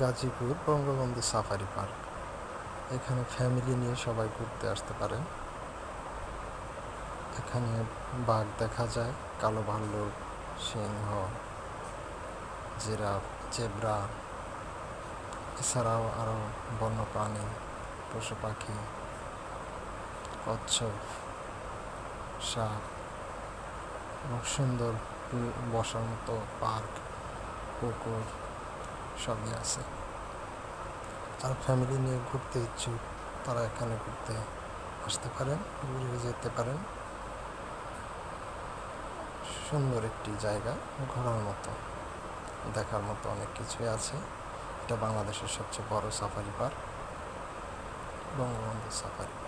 Gazipur Bangabandhu safari park. এখানে family নিয়ে সবাই ঘুরতে আসতে পারেন। এখানে বাঘ দেখা যায়, কালো ভাল্লুক, সিংহ, জিরাফ, জেব্রা, এছাড়াও আরও বন্যপ্রাণী, পশু পাখি, কচ্ছপ, সাপ এবং সুন্দর বসার মতো পার্ক, পুকুর সবই আছে। আর ফ্যামিলি নিয়ে ঘুরতে ইচ্ছুক তারা এখানে ঘুরতে আসতে পারেন, ঘুরে যেতে পারেন। সুন্দর একটি জায়গা, ঘোরার মতো, দেখার মতো অনেক কিছুই আছে। এটা বাংলাদেশের সবচেয়ে বড় safari park, Bangabandhu safari park.